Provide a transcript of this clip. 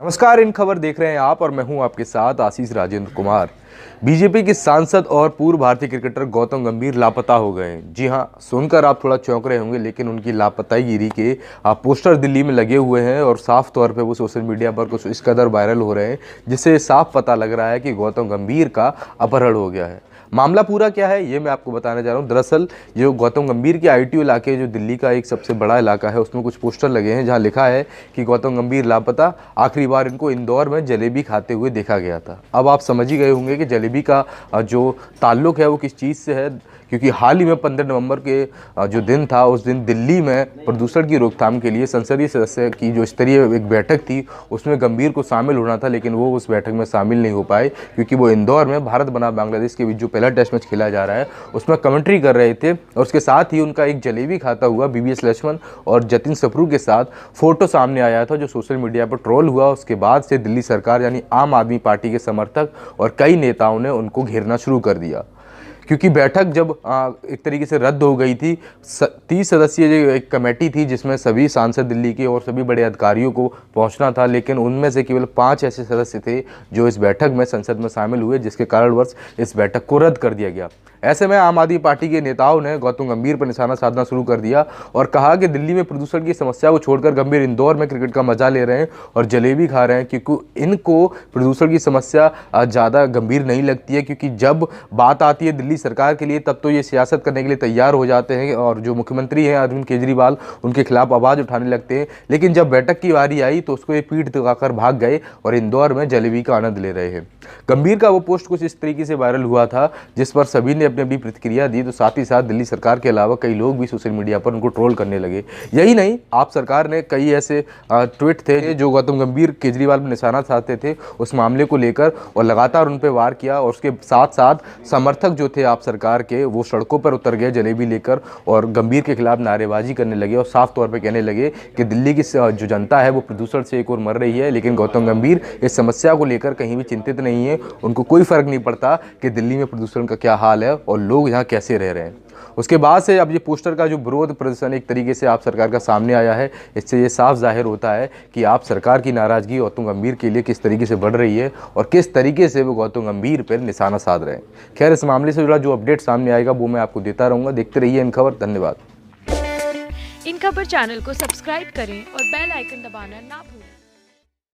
नमस्कार, इन खबर देख रहे हैं आप और मैं हूं आपके साथ आशीष राजेंद्र कुमार। बीजेपी के सांसद और पूर्व भारतीय क्रिकेटर गौतम गंभीर लापता हो गए हैं। जी हां, सुनकर आप थोड़ा चौंक रहे होंगे, लेकिन उनकी लापतागिरी के पोस्टर दिल्ली में लगे हुए हैं और साफ तौर पे वो सोशल मीडिया पर कुछ इस कदर वायरल हो रहे हैं जिससे साफ पता लग रहा है कि गौतम गंभीर का अपहरण हो गया है। मामला पूरा क्या है ये मैं आपको बताने जा रहा हूँ। दरअसल जो गौतम गंभीर के आईटीओ इलाके, जो दिल्ली का एक सबसे बड़ा इलाका है, उसमें कुछ पोस्टर लगे हैं जहाँ लिखा है कि गौतम गंभीर लापता, आखिरी बार इनको इंदौर में जलेबी खाते हुए देखा गया था। अब आप समझ ही गए होंगे कि जलेबी का जो ताल्लुक है वो किस चीज़ से है, क्योंकि हाल ही में 15 नवंबर के जो दिन था, उस दिन दिल्ली में प्रदूषण की रोकथाम के लिए संसदीय सदस्य की जो स्तरीय एक बैठक थी उसमें गंभीर को शामिल होना था, लेकिन वो उस बैठक में शामिल नहीं हो पाए क्योंकि वो इंदौर में भारत बनाम बांग्लादेश के बीच जो पहला टेस्ट मैच खेला जा रहा है उसमें कमेंट्री कर रहे थे। और उसके साथ ही उनका एक जलेबी खाता हुआ बीबीएस लक्ष्मण और जतिन सप्रू के साथ फोटो सामने आया था जो सोशल मीडिया पर ट्रोल हुआ। उसके बाद से दिल्ली सरकार यानी आम आदमी पार्टी के समर्थक और कई नेताओं ने उनको घेरना शुरू कर दिया, क्योंकि बैठक जब एक तरीके से रद्द हो गई थी। 30 सदस्यीय जो एक कमेटी थी जिसमें सभी सांसद दिल्ली के और सभी बड़े अधिकारियों को पहुंचना था, लेकिन उनमें से केवल 5 ऐसे सदस्य थे जो इस बैठक में संसद में शामिल हुए, जिसके कारणवश इस बैठक को रद्द कर दिया गया। ऐसे में आम आदमी पार्टी के नेताओं ने गौतम गंभीर पर निशाना साधना शुरू कर दिया और कहा कि दिल्ली में प्रदूषण की समस्या को छोड़कर गंभीर इंदौर में क्रिकेट का मजा ले रहे हैं और जलेबी खा रहे हैं, क्योंकि इनको प्रदूषण की समस्या ज़्यादा गंभीर नहीं लगती है। क्योंकि जब बात आती है दिल्ली सरकार के लिए तब तो ये सियासत करने के लिए तैयार हो जाते हैं और जो मुख्यमंत्री हैं अरविंद केजरीवाल उनके खिलाफ आवाज़ उठाने लगते हैं, लेकिन जब बैठक की बारी आई तो उसको ये पीठ दिखाकर भाग गए और इंदौर में जलेबी का आनंद ले रहे हैं। गंभीर का वो पोस्ट कुछ इस तरीके से वायरल हुआ था जिस पर सभी ने अपनी अपनी प्रतिक्रिया दी, तो साथ ही साथ दिल्ली सरकार के अलावा कई लोग भी सोशल मीडिया पर उनको ट्रोल करने लगे। यही नहीं, आप सरकार ने कई ऐसे ट्वीट थे जो गौतम गंभीर केजरीवाल पर निशाना साधते थे उस मामले को लेकर और लगातार उन पर वार किया। और उसके साथ साथ समर्थक जो थे आप सरकार के वो सड़कों पर उतर गए जलेबी लेकर और गंभीर के खिलाफ नारेबाजी करने लगे और साफ तौर पर कहने लगे कि दिल्ली की जो जनता है वो प्रदूषण से एक और मर रही है, लेकिन गौतम गंभीर इस समस्या को लेकर कहीं भी चिंतित नहीं है। उनको कोई फर्क नहीं पड़ता कि दिल्ली में प्रदूषण का क्या हाल है और लोग यहाँ कैसे रह रहे हैं। उसके बाद से अब ये पोस्टर का जो विरोध प्रदर्शन एक तरीके से आप सरकार का सामने आया है, इससे ये साफ जाहिर होता है कि आप सरकार की नाराजगी गौतम गंभीर के लिए किस तरीके से बढ़ रही है और किस तरीके से वो गौतम गंभीर पर निशाना साध रहे हैं। खैर, इस मामले से जुड़ा जो अपडेट सामने आएगा वो मैं आपको देता रहूँगा। देखते रहिए इन खबर। धन्यवाद। इन खबर चैनल को सब्सक्राइब करें और बेल आइकन दबाना ना भूलें।